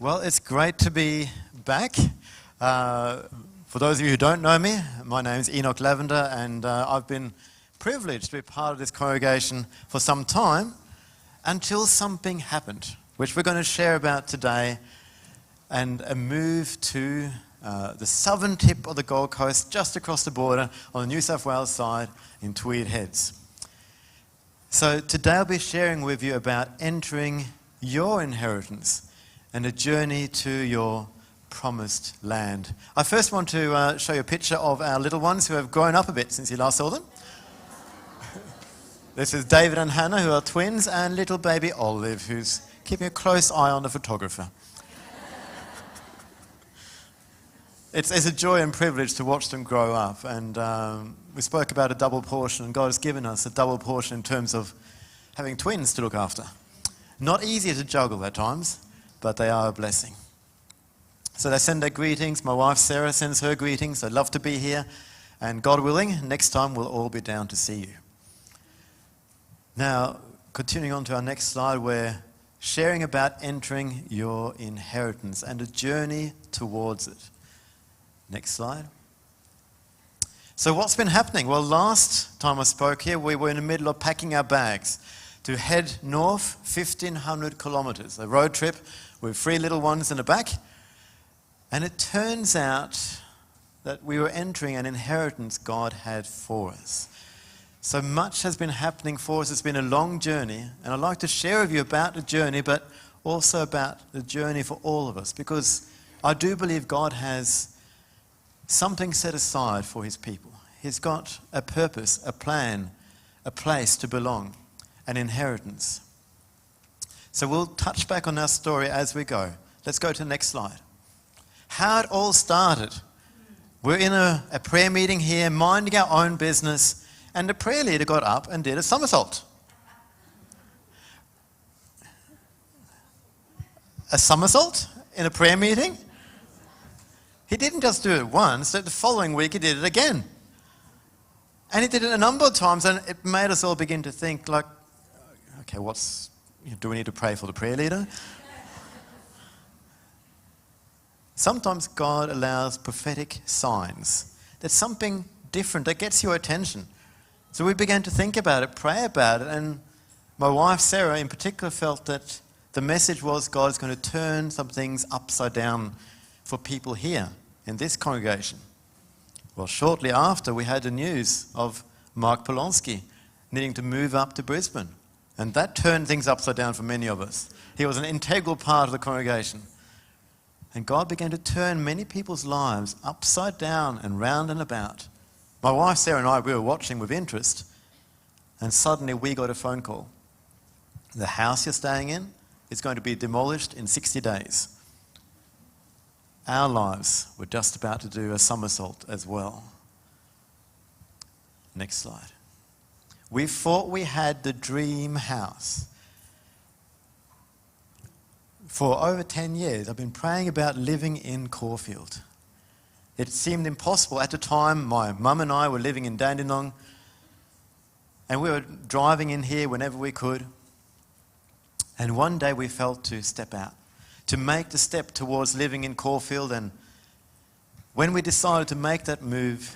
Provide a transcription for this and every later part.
Well, it's great to be back. For those of you who don't know me, my name's Enoch Lavender, and I've been privileged to be part of this congregation for some time until something happened, which we're going to share about today, and a move to the southern tip of the Gold Coast, just across the border on the New South Wales side in Tweed Heads. So today I'll be sharing with you about entering your inheritance and a journey to your promised land. I first want to show you a picture of our little ones who have grown up a bit since you last saw them. This is David and Hannah, who are twins, and little baby Olive, who's keeping a close eye on the photographer. It's a joy and privilege to watch them grow up, and we spoke about a double portion, and God has given us a double portion in terms of having twins to look after. Not easy to juggle at times, but they are a blessing. So they send their greetings. My wife Sarah sends her greetings. I'd love to be here, and God willing, next time we'll all be down to see you. Now, continuing on to our next slide, we're sharing about entering your inheritance and a journey towards it. Next slide. So what's been happening? Well, last time I spoke here, we were in the middle of packing our bags to head north 1,500 kilometers, a road trip with 3 little ones in the back. And it turns out that we were entering an inheritance God had for us. So much has been happening for us. It's been a long journey, and I'd like to share with you about the journey, but also about the journey for all of us, because I do believe God has something set aside for his people. He's got a purpose, a plan, a place to belong, an inheritance. So we'll touch back on our story as we go. Let's go to the next slide. How it all started. We're in a prayer meeting here, minding our own business, and the prayer leader got up and did a somersault. A somersault in a prayer meeting? He didn't just do it once, the following week he did it again. And he did it a number of times, and it made us all begin to think, like, okay, do we need to pray for the prayer leader? Sometimes God allows prophetic signs. There's something different that gets your attention. So we began to think about it, pray about it, and my wife Sarah in particular felt that the message was God is going to turn some things upside down for people here in this congregation. Well, shortly after, we had the news of Mark Polonsky needing to move up to Brisbane, and that turned things upside down for many of us. He was an integral part of the congregation. And God began to turn many people's lives upside down and round and about. My wife Sarah and I, we were watching with interest, and suddenly we got a phone call. The house you're staying in is going to be demolished in 60 days. Our lives were just about to do a somersault as well. Next slide. We thought we had the dream house. For over 10 years, I've been praying about living in Caulfield. It seemed impossible. At the time, my mum and I were living in Dandenong, and we were driving in here whenever we could. And one day we felt to step out, to make the step towards living in Caulfield. And when we decided to make that move,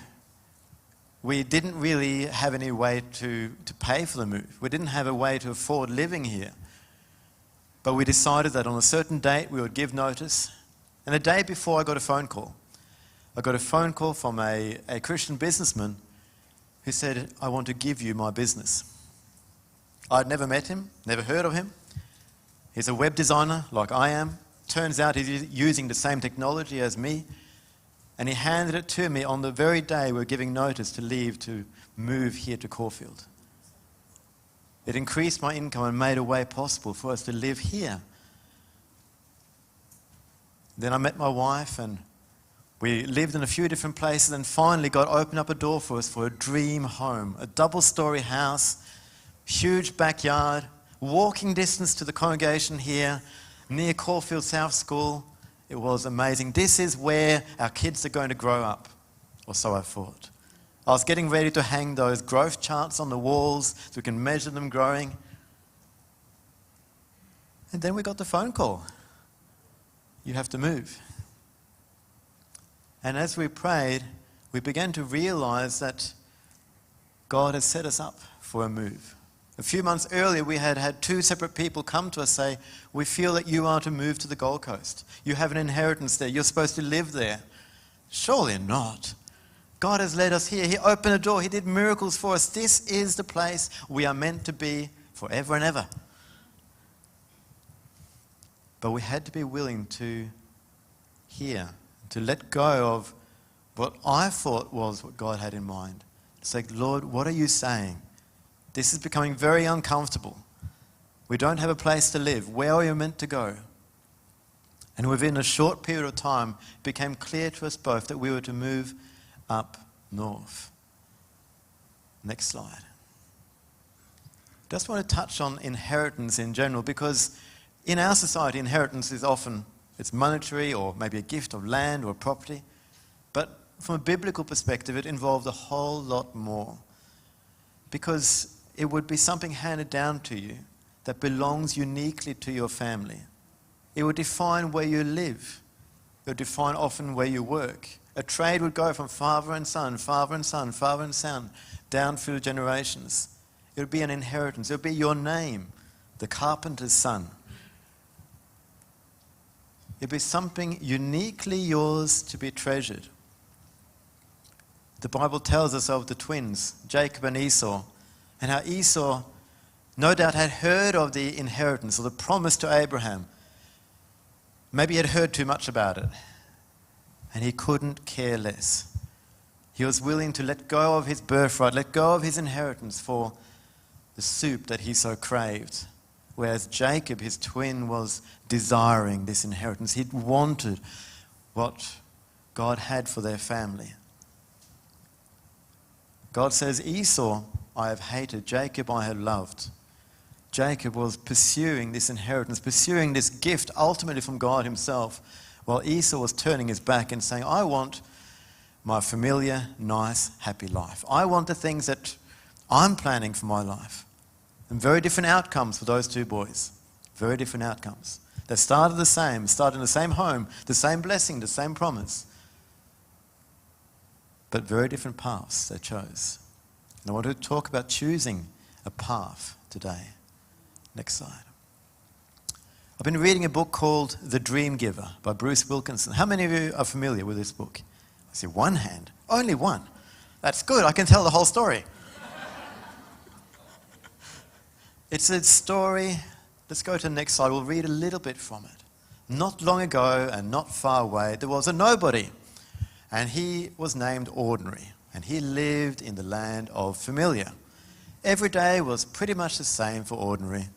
we didn't really have any way to pay for the move. We didn't have a way to afford living here. But we decided that on a certain date we would give notice. And a day before I got a phone call. I got a phone call from a Christian businessman who said, I want to give you my business. I'd never met him, never heard of him. He's a web designer like I am. Turns out he's using the same technology as me. And he handed it to me on the very day we were giving notice to leave to move here to Caulfield. It increased my income and made a way possible for us to live here. Then I met my wife, and we lived in a few different places, and finally God opened up a door for us for a dream home, a double-story house, huge backyard, walking distance to the congregation here, near Caulfield South School. It was amazing. This is where our kids are going to grow up, or so I thought. I was getting ready to hang those growth charts on the walls so we can measure them growing. And then we got the phone call. you have to move. And as we prayed, we began to realize that God has set us up for a move. A few months earlier, we had two separate people come to us say, we feel that you are to move to the Gold Coast. You have an inheritance there. You're supposed to live there. Surely not. God has led us here. He opened a door. He did miracles for us. This is the place we are meant to be forever and ever. But we had to be willing to hear, to let go of what I thought was what God had in mind. It's like, Lord, what are you saying? This is becoming very uncomfortable. We don't have a place to live. Where are you meant to go? And within a short period of time, it became clear to us both that we were to move up north. Next slide. Just want to touch on inheritance in general, because in our society, inheritance is often, it's monetary or maybe a gift of land or property. But from a biblical perspective, it involves a whole lot more. Because it would be something handed down to you that belongs uniquely to your family. It would define where you live. It would define often where you work. A trade would go from father and son, father and son, father and son, down through generations. It would be an inheritance. It would be your name, the carpenter's son. It would be something uniquely yours to be treasured. The Bible tells us of the twins, Jacob and Esau, and how Esau no doubt had heard of the inheritance or the promise to Abraham. Maybe he had heard too much about it, and he couldn't care less. He was willing to let go of his birthright, let go of his inheritance for the soup that he so craved. Whereas Jacob, his twin, was desiring this inheritance. He wanted what God had for their family. God says, Esau I have hated, Jacob I have loved. Jacob was pursuing this inheritance, pursuing this gift ultimately from God himself, while Esau was turning his back and saying, I want my familiar, nice, happy life. I want the things that I'm planning for my life. And very different outcomes for those two boys. Very different outcomes. They started the same, started in the same home, the same blessing, the same promise. But very different paths they chose. And I want to talk about choosing a path today. Next slide. I've been reading a book called The Dream Giver by Bruce Wilkinson. How many of you are familiar with this book? I see one hand. Only one. That's good. I can tell the whole story. It's a story. Let's go to the next slide. We'll read a little bit from it. Not long ago and not far away, there was a nobody. And he was named Ordinary. And he lived in the land of familiar. Every day was pretty much the same for Ordinary.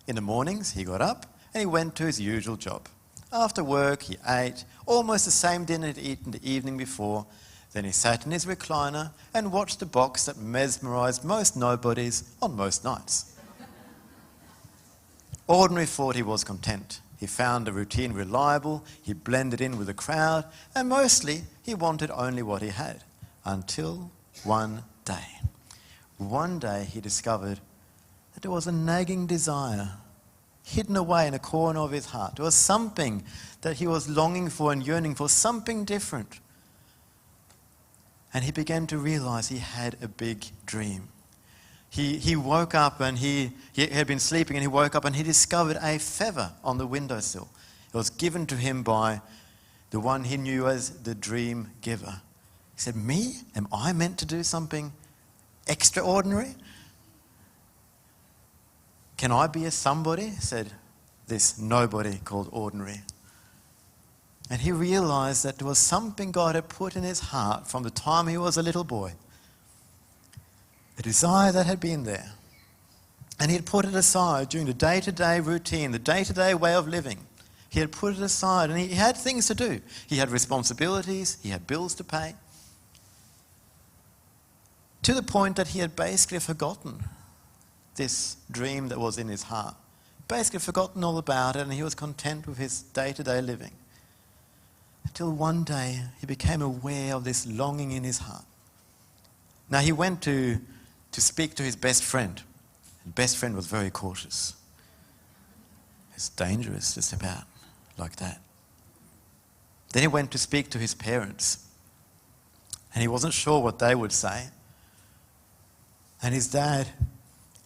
In the mornings, he got up and he went to his usual job. After work, he ate almost the same dinner he'd eaten the evening before. Then he sat in his recliner and watched the box that mesmerized most nobodies on most nights. Ordinary thought he was content. He found the routine reliable, he blended in with the crowd, and mostly he wanted only what he had. Until one day. One day he discovered that there was a nagging desire hidden away in a corner of his heart. There was something that he was longing for and yearning for, something different. And he began to realize he had a big dream. He woke up and he had been sleeping and he woke up and he discovered a feather on the windowsill. It was given to him by the one he knew as the dream giver. He said, me? Am I meant to do something extraordinary? Can I be a somebody? Said this nobody called Ordinary. And he realized that there was something God had put in his heart from the time he was a little boy. A desire that had been there. And he had put it aside during the day-to-day routine, the day-to-day way of living. He had put it aside and he had things to do. He had responsibilities, he had bills to pay. To the point that he had basically forgotten this dream that was in his heart. Basically forgotten all about it and he was content with his day-to-day living. Until one day he became aware of this longing in his heart. Now he went to speak to his best friend. His best friend was very cautious. It's dangerous to step out like that. Then he went to speak to his parents. And he wasn't sure what they would say. And his dad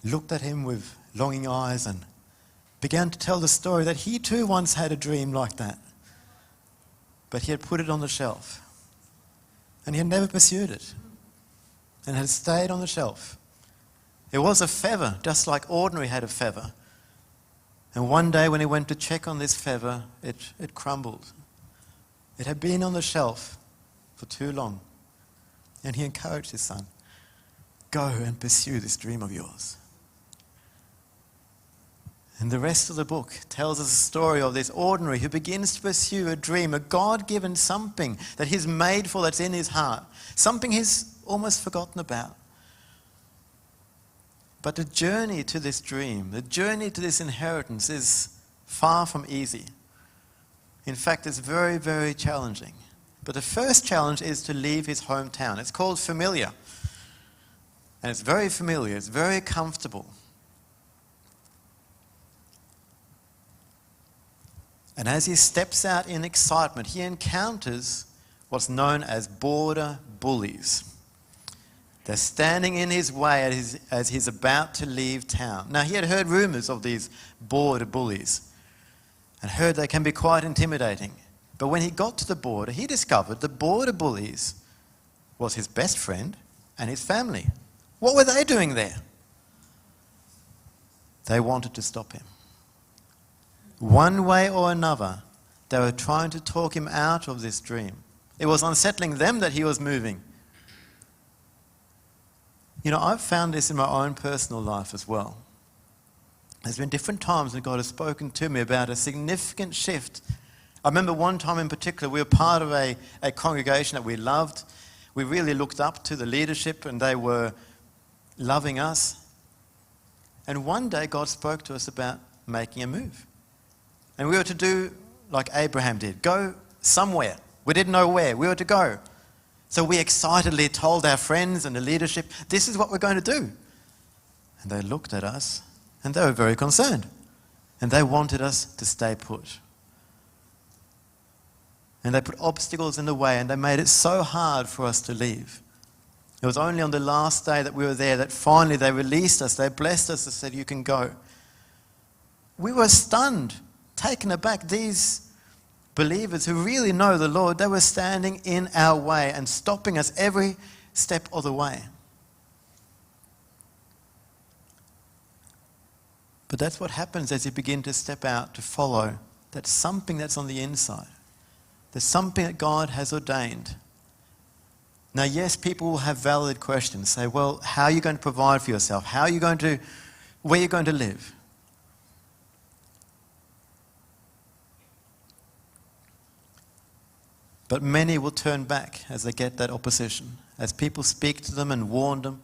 looked at him with longing eyes and began to tell the story that he too once had a dream like that. But he had put it on the shelf. And he had never pursued it. And had stayed on the shelf. It was a feather, just like ordinary had a feather. And one day when he went to check on this feather, it crumbled. It had been on the shelf for too long. And he encouraged his son, go and pursue this dream of yours. And the rest of the book tells us a story of this ordinary who begins to pursue a dream, a God-given something that he's made for, that's in his heart, something he's almost forgotten about. But the journey to this dream, the journey to this inheritance is far from easy. In fact, it's very, very challenging. But the first challenge is to leave his hometown. It's called familiar. And it's very familiar, it's very comfortable. And as he steps out in excitement, he encounters what's known as border bullies. They're standing in his way as he's about to leave town. Now, he had heard rumors of these border bullies and heard they can be quite intimidating. But when he got to the border, he discovered the border bullies was his best friend and his family. What were they doing there? They wanted to stop him. One way or another, they were trying to talk him out of this dream. It was unsettling them that he was moving. You know, I've found this in my own personal life as well. There's been different times when God has spoken to me about a significant shift. I remember one time in particular, we were part of a congregation that we loved. We really looked up to the leadership and they were loving us. And one day God spoke to us about making a move. And we were to do like Abraham did, go somewhere. We didn't know where. We were to go. So we excitedly told our friends and the leadership, this is what we're going to do. And they looked at us and they were very concerned. And they wanted us to stay put. And they put obstacles in the way and they made it so hard for us to leave. It was only on the last day that we were there that finally they released us, they blessed us and said, you can go. We were stunned, taken aback. These believers who really know the Lord, they were standing in our way and stopping us every step of the way. But that's what happens as you begin to step out to follow. That's something that's on the inside. There's something that God has ordained. Now, yes, people will have valid questions. Say, well, how are you going to provide for yourself? Where are you going to live? But many will turn back as they get that opposition, as people speak to them and warn them,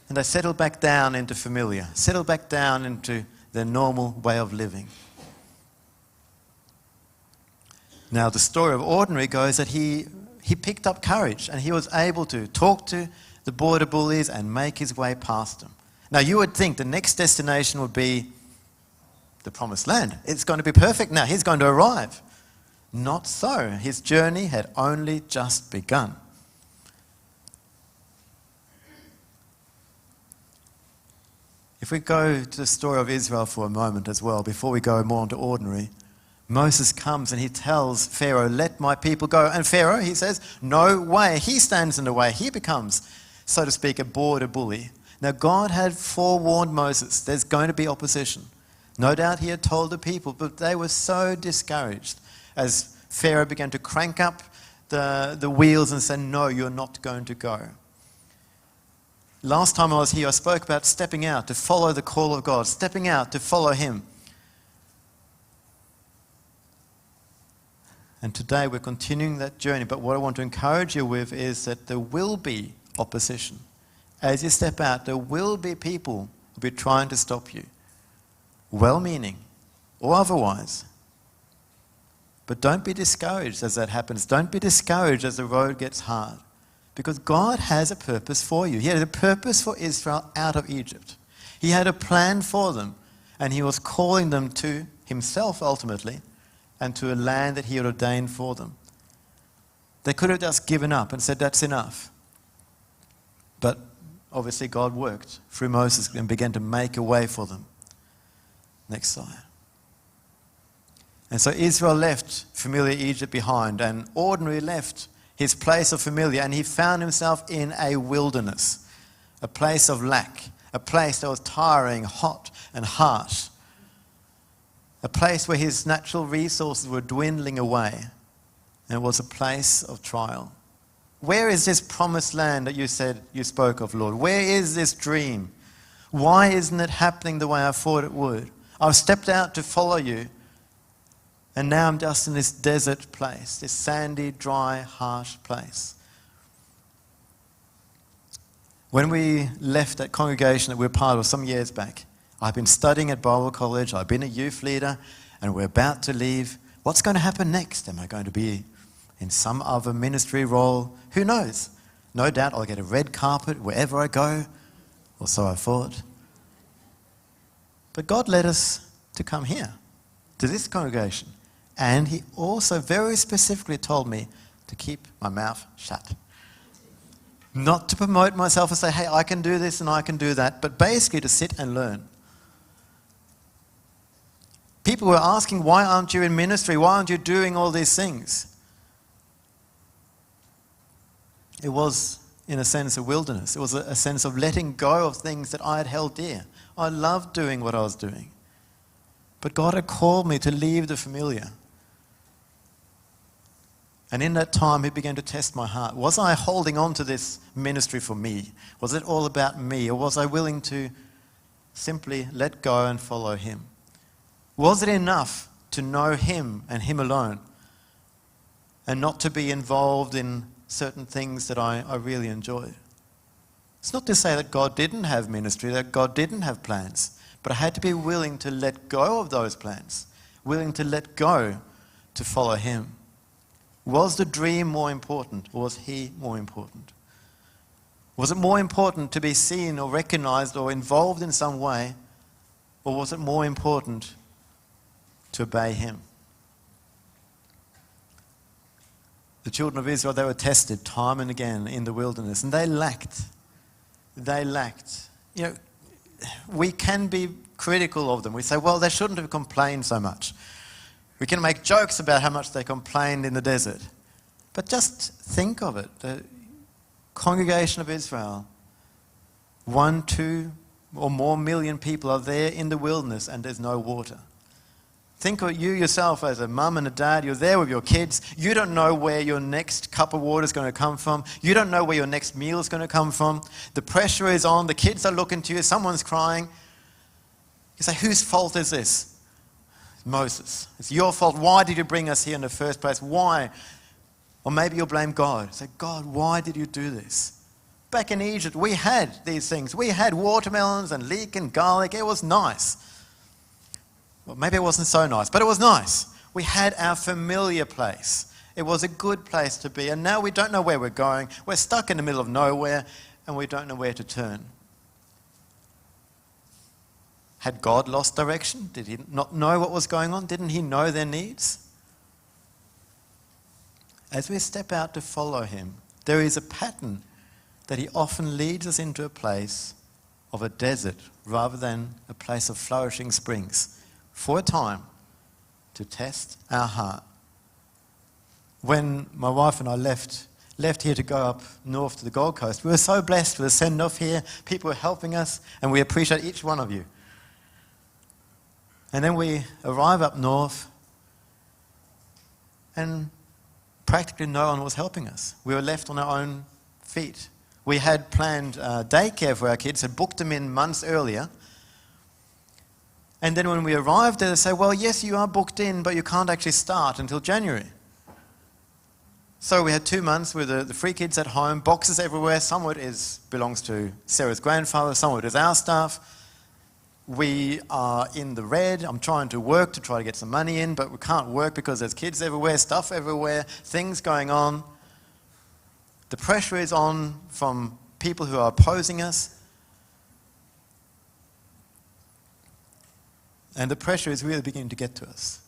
and they settle back down into familiar, settle back down into their normal way of living. Now, the story of ordinary goes that he picked up courage and he was able to talk to the border bullies and make his way past them. Now, you would think the next destination would be the promised land. It's going to be perfect now. He's going to arrive. Not so. His journey had only just begun. If we go to the story of Israel for a moment as well, before we go more into ordinary, Moses comes and he tells Pharaoh, let my people go. And Pharaoh, he says, no way. He stands in the way. He becomes, so to speak, a border bully. Now, God had forewarned Moses, there's going to be opposition. No doubt he had told the people, but they were so discouraged as Pharaoh began to crank up the wheels and say, no, you're not going to go. Last time I was here, I spoke about stepping out to follow the call of God, stepping out to follow him. And today we're continuing that journey, but what I want to encourage you with is that there will be opposition. As you step out, there will be people who will be trying to stop you, well-meaning or otherwise. But don't be discouraged as that happens. Don't be discouraged as the road gets hard. Because God has a purpose for you. He had a purpose for Israel out of Egypt. He had a plan for them. And he was calling them to himself ultimately and to a land that he had ordained for them. They could have just given up and said, that's enough. But obviously God worked through Moses and began to make a way for them. Next slide. And so Israel left familiar Egypt behind and ordinarily left his place of familiar, and he found himself in a wilderness, a place of lack, a place that was tiring, hot and harsh, a place where his natural resources were dwindling away, and it was a place of trial. Where is this promised land that you spoke of, Lord? Where is this dream? Why isn't it happening the way I thought it would? I've stepped out to follow you, and now I'm just in this desert place, this sandy, dry, harsh place. When we left that congregation that we were part of some years back, I've been studying at Bible college, I've been a youth leader, and we're about to leave. What's going to happen next? Am I going to be in some other ministry role? Who knows? No doubt I'll get a red carpet wherever I go, or so I thought. But God led us to come here, to this congregation. And he also very specifically told me to keep my mouth shut. Not to promote myself and say, hey, I can do this and I can do that, but basically to sit and learn. People were asking, why aren't you in ministry? Why aren't you doing all these things? It was, in a sense, a wilderness. It was a sense of letting go of things that I had held dear. I loved doing what I was doing. But God had called me to leave the familiar. And in that time, he began to test my heart. Was I holding on to this ministry for me? Was it all about me? Or was I willing to simply let go and follow him? Was it enough to know him and him alone, and not to be involved in certain things that I really enjoyed? It's not to say that God didn't have ministry, that God didn't have plans, but I had to be willing to let go of those plans, willing to let go to follow him. Was the dream more important, or was he more important? Was it more important to be seen or recognized or involved in some way, or was it more important to obey him? The children of Israel, they were tested time and again in the wilderness, and they lacked. You know, we can be critical of them. We say, well, they shouldn't have complained so much. We can make jokes about how much they complained in the desert. But just think of it. The congregation of Israel, 1, 2, or more million people are there in the wilderness and there's no water. Think of you yourself as a mum and a dad. You're there with your kids. You don't know where your next cup of water is going to come from. You don't know where your next meal is going to come from. The pressure is on. The kids are looking to you. Someone's crying. You say, whose fault is this? Moses. It's your fault. Why did you bring us here in the first place? Why? Or maybe you'll blame God. Say, God, why did you do this? Back in Egypt, we had these things. We had watermelons and leek and garlic. It was nice. Well, maybe it wasn't so nice, but it was nice. We had our familiar place. It was a good place to be. And now we don't know where we're going. We're stuck in the middle of nowhere and we don't know where to turn. Had God lost direction? Did he not know what was going on? Didn't he know their needs? As we step out to follow him, there is a pattern that he often leads us into a place of a desert rather than a place of flourishing springs for a time to test our heart. When my wife and I left here to go up north to the Gold Coast, we were so blessed with a send-off here. People were helping us, and we appreciate each one of you. And then we arrive up north, and practically no one was helping us. We were left on our own feet. We had planned daycare for our kids, had booked them in months earlier. And then when we arrived there, they say, well, yes, you are booked in, but you can't actually start until January. So we had 2 months with the 3 kids at home, boxes everywhere. Some of it belongs to Sarah's grandfather, some of it is our stuff. We are in the red. I'm trying to work to try to get some money in, but we can't work because there's kids everywhere, stuff everywhere, things going on. The pressure is on from people who are opposing us. And the pressure is really beginning to get to us.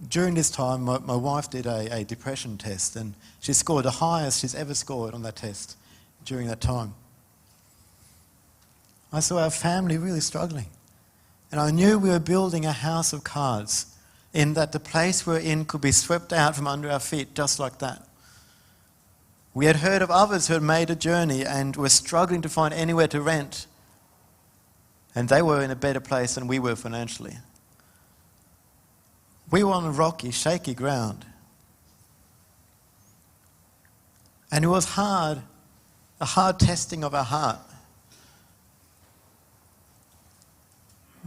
during this time, my wife did a depression test, and she scored the highest she's ever scored on that test during that time. I saw our family really struggling. And I knew we were building a house of cards, in that the place we're in could be swept out from under our feet just like that. We had heard of others who had made a journey and were struggling to find anywhere to rent. And they were in a better place than we were financially. We were on rocky, shaky ground. And it was hard, a hard testing of our heart.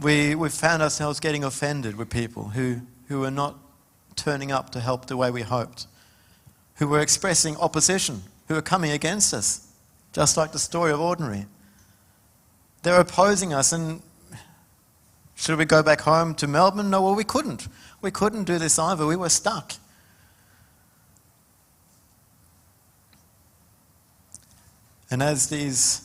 We found ourselves getting offended with people who were not turning up to help the way we hoped, who were expressing opposition, who were coming against us, just like the story of Ordinary. They were opposing us, and should we go back home to Melbourne? No, well, we couldn't. We couldn't do this either. We were stuck. And as these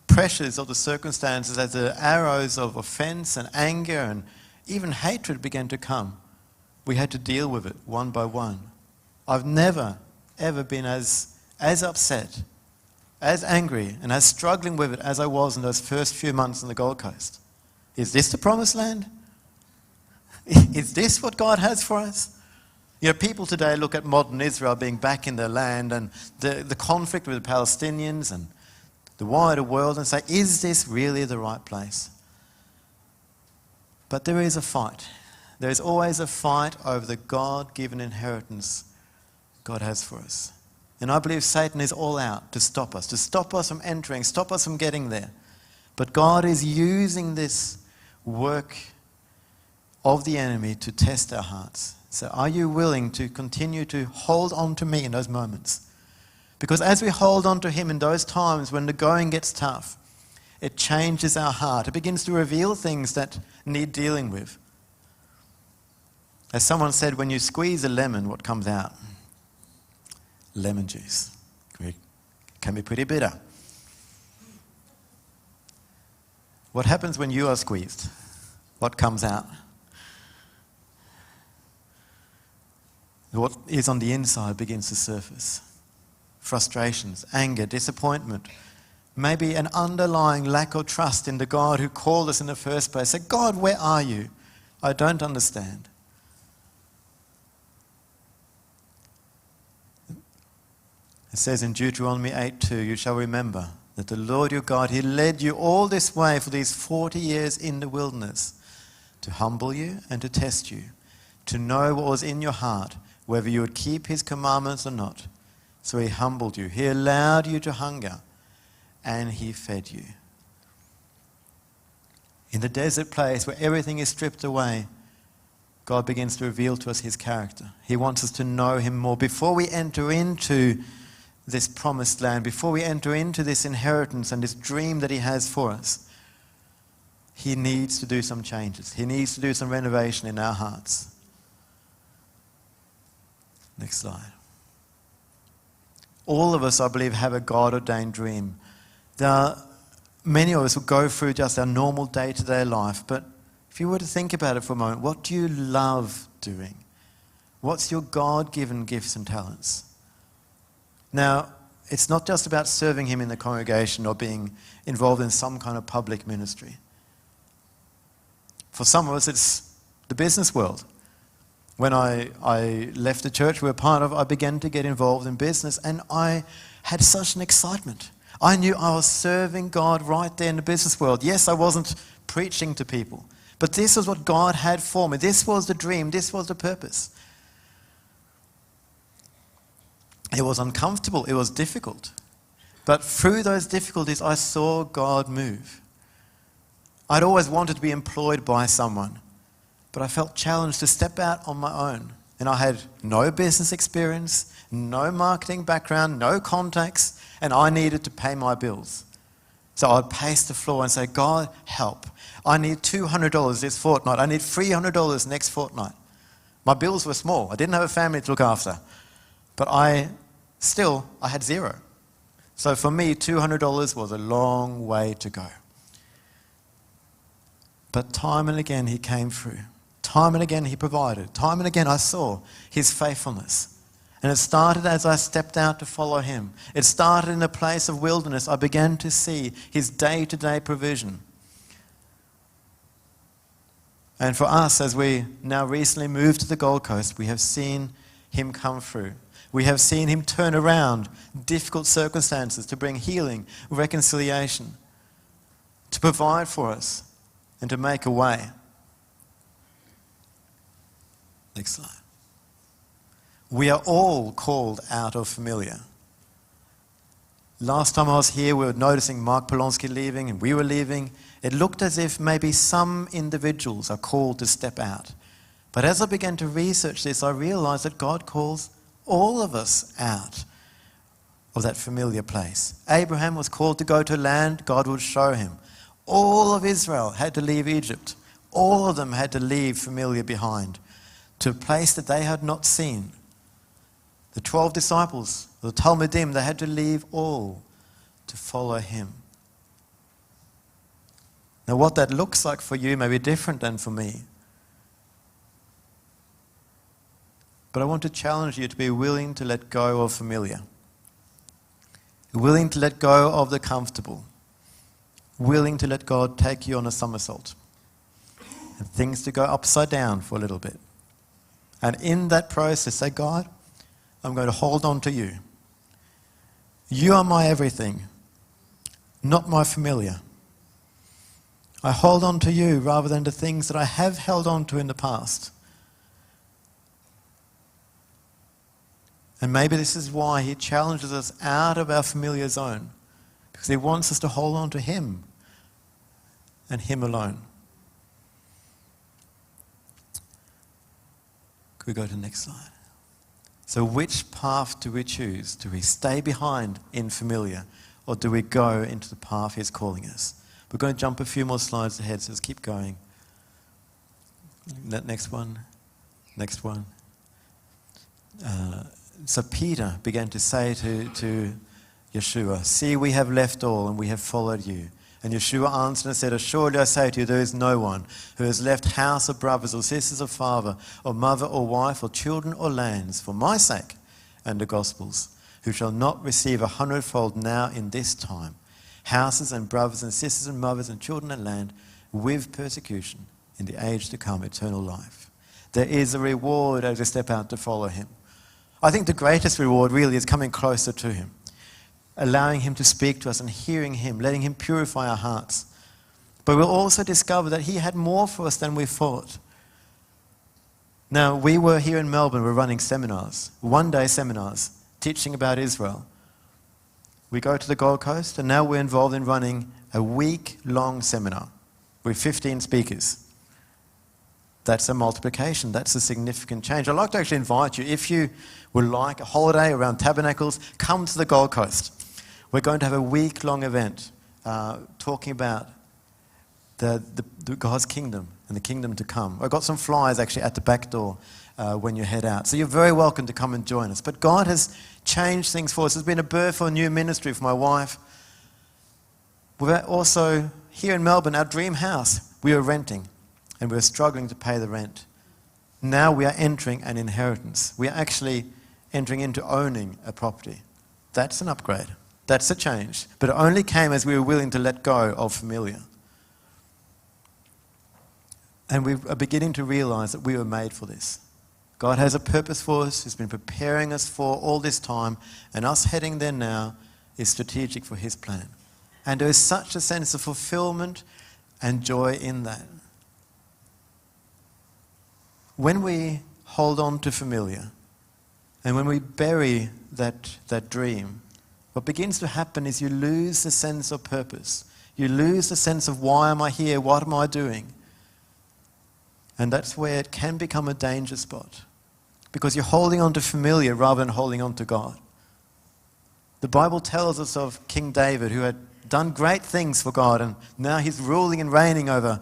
pressures of the circumstances, as the arrows of offense and anger and even hatred began to come, we had to deal with it one by one. I've never, ever been as upset, as angry, and as struggling with it as I was in those first few months on the Gold Coast. Is this the promised land? Is this what God has for us? You know, people today look at modern Israel being back in their land and the conflict with the Palestinians and the wider world and say, is this really the right place? But there is a fight. There is always a fight over the God-given inheritance God has for us. And I believe Satan is all out to stop us from entering, stop us from getting there. But God is using this work of the enemy to test our hearts. So are you willing to continue to hold on to me in those moments? Because as we hold on to him in those times when the going gets tough, it changes our heart. It begins to reveal things that need dealing with. As someone said, when you squeeze a lemon, what comes out? Lemon juice. It can be pretty bitter. What happens when you are squeezed? What comes out? What is on the inside begins to surface. Frustrations, anger, disappointment, maybe an underlying lack of trust in the God who called us in the first place. Say, God, where are you? I don't understand. It says in Deuteronomy 8:2, you shall remember that the Lord your God, he led you all this way for these 40 years in the wilderness to humble you and to test you, to know what was in your heart, whether you would keep his commandments or not. So he humbled you. He allowed you to hunger, and he fed you. In the desert place where everything is stripped away, God begins to reveal to us his character. He wants us to know him more. Before we enter into this promised land, before we enter into this inheritance and this dream that he has for us, he needs to do some changes. He needs to do some renovation in our hearts. Next slide. All of us, I believe, have a God-ordained dream. There are many of us who go through just our normal day-to-day life, but if you were to think about it for a moment, what do you love doing? What's your God-given gifts and talents? Now, it's not just about serving him in the congregation or being involved in some kind of public ministry. For some of us, it's the business world. When I left the church we were part of, I began to get involved in business, and I had such an excitement. I knew I was serving God right there in the business world. Yes, I wasn't preaching to people, but this was what God had for me. This was the dream. This was the purpose. It was uncomfortable. It was difficult. But through those difficulties, I saw God move. I'd always wanted to be employed by someone, but I felt challenged to step out on my own. And I had no business experience, no marketing background, no contacts, and I needed to pay my bills. So I'd pace the floor and say, God, help. I need $200 this fortnight. I need $300 next fortnight. My bills were small. I didn't have a family to look after. But I had zero. So for me, $200 was a long way to go. But time and again, he came through. Time and again he provided. Time and again I saw his faithfulness. And it started as I stepped out to follow him. It started in a place of wilderness. I began to see his day-to-day provision. And for us, as we now recently moved to the Gold Coast, we have seen him come through. We have seen him turn around difficult circumstances to bring healing, reconciliation, to provide for us, and to make a way. Next slide. We are all called out of familiar. Last time I was here, we were noticing Mark Polonsky leaving and we were leaving. It looked as if maybe some individuals are called to step out. But as I began to research this, I realized that God calls all of us out of that familiar place. Abraham was called to go to land God would show him. All of Israel had to leave Egypt. All of them had to leave familiar behind to a place that they had not seen. The 12 disciples, the Talmudim, they had to leave all to follow him. Now what that looks like for you may be different than for me. But I want to challenge you to be willing to let go of familiar. Willing to let go of the comfortable. Willing to let God take you on a somersault. And things to go upside down for a little bit. And in that process, say, God, I'm going to hold on to you. You are my everything, not my familiar. I hold on to you rather than the things that I have held on to in the past. And maybe this is why he challenges us out of our familiar zone, because he wants us to hold on to him and him alone. Could we go to the next slide? So which path do we choose? Do we stay behind in familiar, or do we go into the path he's calling us? We're going to jump a few more slides ahead, so let's keep going. That next one. Next one. So Peter began to say to Yeshua, see, we have left all and we have followed you. And Yeshua answered and said, assuredly I say to you, there is no one who has left house or brothers or sisters or father or mother or wife or children or lands for my sake and the gospel's, who shall not receive 100-fold now in this time, houses and brothers and sisters and mothers and children and land, with persecution in the age to come, eternal life. There is a reward as we step out to follow him. I think the greatest reward really is coming closer to him, allowing him to speak to us and hearing him, letting him purify our hearts. But we'll also discover that he had more for us than we thought. Now, we were here in Melbourne, we're running seminars, one-day seminars, teaching about Israel. We go to the Gold Coast, and now we're involved in running a week-long seminar with 15 speakers. That's a multiplication. That's a significant change. I'd like to actually invite you, if you would like a holiday around Tabernacles, come to the Gold Coast. We're going to have a week-long event talking about the God's kingdom and the kingdom to come. I've got some flyers actually at the back door when you head out. So you're very welcome to come and join us. But God has changed things for us. There's been a birth for a new ministry for my wife. We're also, here in Melbourne, our dream house, we were renting. And we were struggling to pay the rent. Now we are entering an inheritance. We are actually entering into owning a property. That's an upgrade. That's a change. But it only came as we were willing to let go of familiar. And we are beginning to realize that we were made for this. God has a purpose for us. He's been preparing us for all this time. And us heading there now is strategic for his plan. And there is such a sense of fulfillment and joy in that. When we hold on to familiar, and when we bury that dream, what begins to happen is you lose the sense of purpose. You lose the sense of why am I here, what am I doing? And that's where it can become a danger spot, because you're holding on to familiar rather than holding on to God. The Bible tells us of King David, who had done great things for God, and now he's ruling and reigning over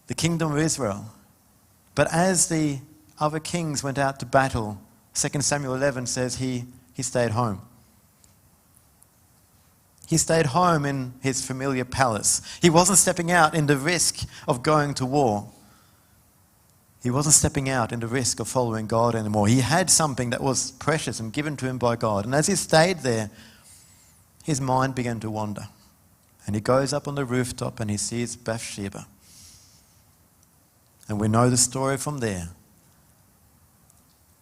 the kingdom of Israel. But as the other kings went out to battle, 2 Samuel 11 says he stayed home. He stayed home in his familiar palace. He wasn't stepping out in the risk of going to war. He wasn't stepping out in the risk of following God anymore. He had something that was precious and given to him by God. And as he stayed there, his mind began to wander. And he goes up on the rooftop and he sees Bathsheba. And we know the story from there.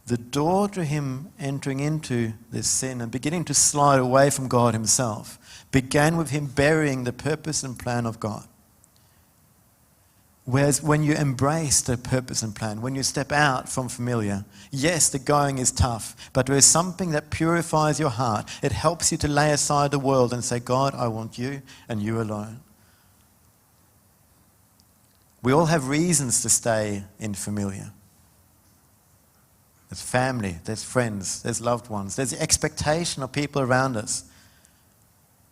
The door to him entering into this sin and beginning to slide away from God himself began with him burying the purpose and plan of God. Whereas when you embrace the purpose and plan, when you step out from familiar, yes, the going is tough, but there is something that purifies your heart. It helps you to lay aside the world and say, God, I want you and you alone. We all have reasons to stay in familiar. There's family, there's friends, there's loved ones, there's the expectation of people around us.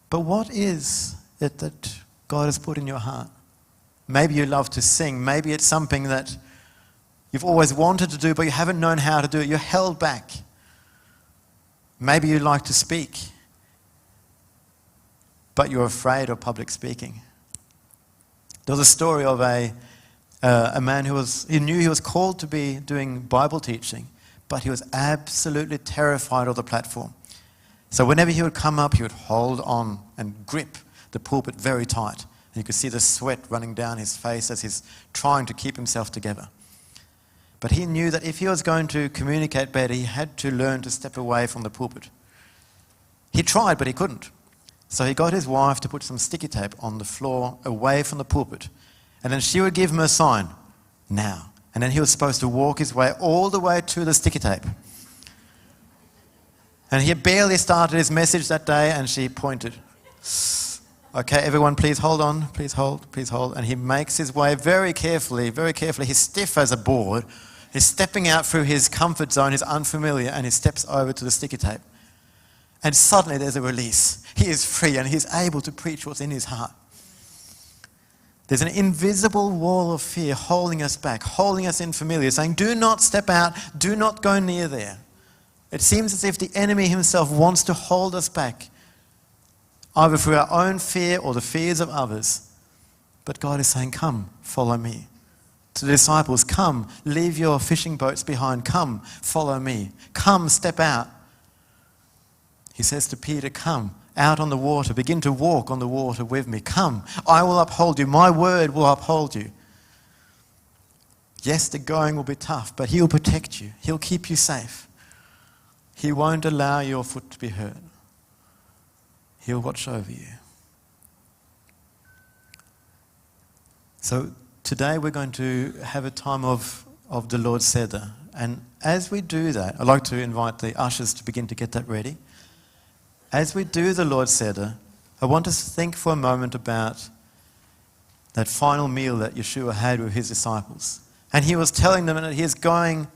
But what is it that God has put in your heart? Maybe you love to sing. Maybe it's something that you've always wanted to do, but you haven't known how to do it. You're held back. Maybe you like to speak, but you're afraid of public speaking. There was a story of a man he knew he was called to be doing Bible teaching, but he was absolutely terrified of the platform. So whenever he would come up, he would hold on and grip the pulpit very tight. And you could see the sweat running down his face as he's trying to keep himself together. But he knew that if he was going to communicate better, he had to learn to step away from the pulpit. He tried, but he couldn't. So he got his wife to put some sticky tape on the floor away from the pulpit. And then she would give him a sign, now. And then he was supposed to walk his way all the way to the sticky tape. And he had barely started his message that day, and she pointed. Okay, everyone, please hold on. Please hold, please hold. And he makes his way very carefully, very carefully. He's stiff as a board. He's stepping out through his comfort zone, his unfamiliar, and he steps over to the sticky tape. And suddenly there's a release. He is free and he's able to preach what's in his heart. There's an invisible wall of fear holding us back, holding us in familiar, saying, do not step out, do not go near there. It seems as if the enemy himself wants to hold us back, either through our own fear or the fears of others. But God is saying, come, follow me. To the disciples, come, leave your fishing boats behind. Come, follow me. Come, step out. He says to Peter, come, out on the water. Begin to walk on the water with me. Come, I will uphold you. My word will uphold you. Yes, the going will be tough, but he'll protect you. He'll keep you safe. He won't allow your foot to be hurt. He'll watch over you. So today we're going to have a time of the Lord's Seder. And as we do that, I'd like to invite the ushers to begin to get that ready. As we do the Lord's Seder, I want us to think for a moment about that final meal that Yeshua had with his disciples. And he was telling them that he is going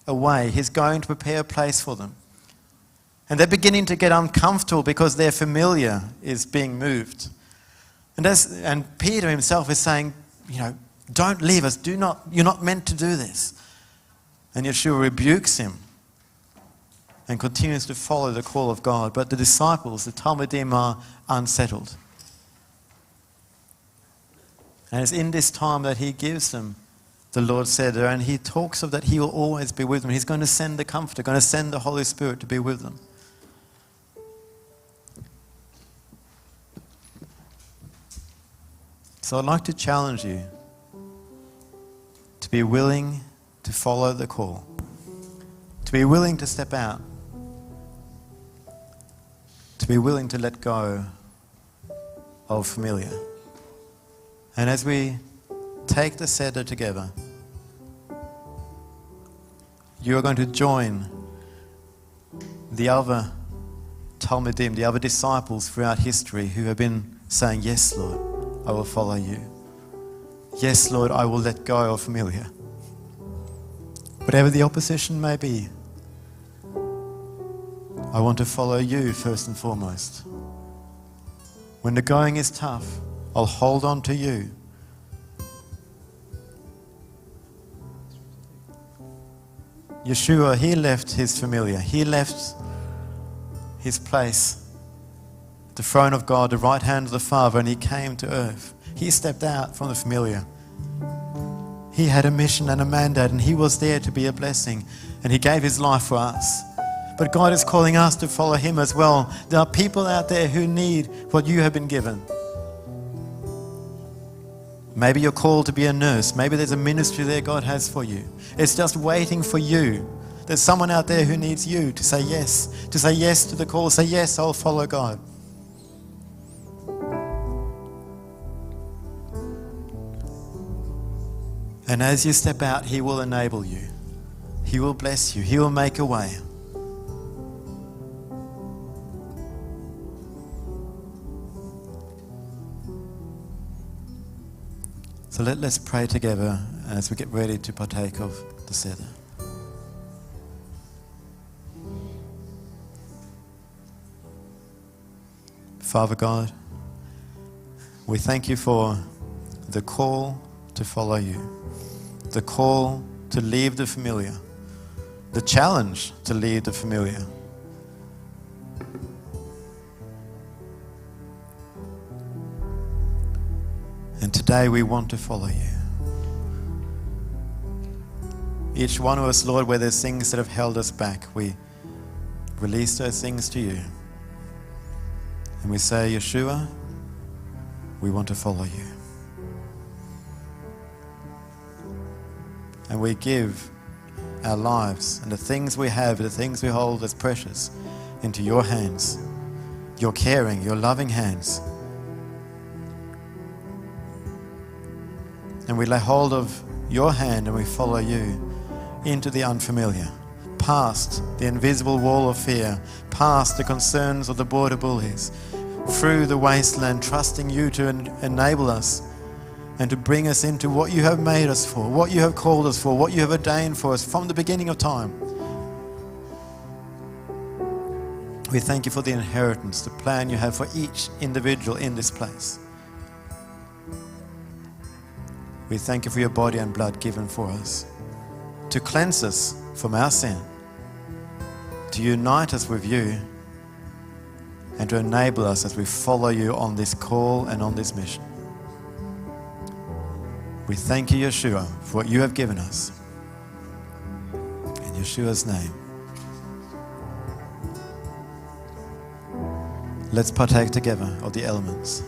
away. He's going to prepare a place for them. And they're beginning to get uncomfortable because their familiar is being moved. And Peter himself is saying, don't leave us. You're not meant to do this. And Yeshua rebukes him and continues to follow the call of God. But the disciples, the Talmidim, are unsettled. And it's in this time that he gives them the Lord Seder, and he talks of that he will always be with them. He's going to send the Comforter, going to send the Holy Spirit to be with them. So I'd like to challenge you to be willing to follow the call, to be willing to step out, to be willing to let go of familiar. And as we take the Seder together, you are going to join the other Talmidim, the other disciples throughout history who have been saying, yes, Lord, I will follow you. Yes, Lord, I will let go of familiar. Whatever the opposition may be, I want to follow you first and foremost. When the going is tough, I'll hold on to you. Yeshua, he left his familiar. He left his place, the throne of God, the right hand of the Father, and he came to earth. He stepped out from the familiar. He had a mission and a mandate, and he was there to be a blessing, and he gave his life for us. But God is calling us to follow him as well. There are people out there who need what you have been given. Maybe you're called to be a nurse. Maybe there's a ministry there God has for you. It's just waiting for you. There's someone out there who needs you to say yes to the call. Say, yes, I'll follow God. And as you step out, he will enable you. He will bless you. He will make a way. So let's pray together as we get ready to partake of the Seder. Father God, we thank you for the call to follow you, the call to leave the familiar, the challenge to leave the familiar. And today we want to follow you. Each one of us, Lord, where there's things that have held us back, we release those things to you. And we say, Yeshua, we want to follow you. And we give our lives and the things we have, the things we hold as precious, into your hands, your caring, your loving hands. And we lay hold of your hand and we follow you into the unfamiliar, past the invisible wall of fear, past the concerns of the border bullies, through the wasteland, trusting you to enable us and to bring us into what you have made us for, what you have called us for, what you have ordained for us from the beginning of time. We thank you for the inheritance, the plan you have for each individual in this place. We thank you for your body and blood given for us, to cleanse us from our sin, to unite us with you, and to enable us as we follow you on this call and on this mission. We thank you, Yeshua, for what you have given us. In Yeshua's name. Let's partake together of the elements.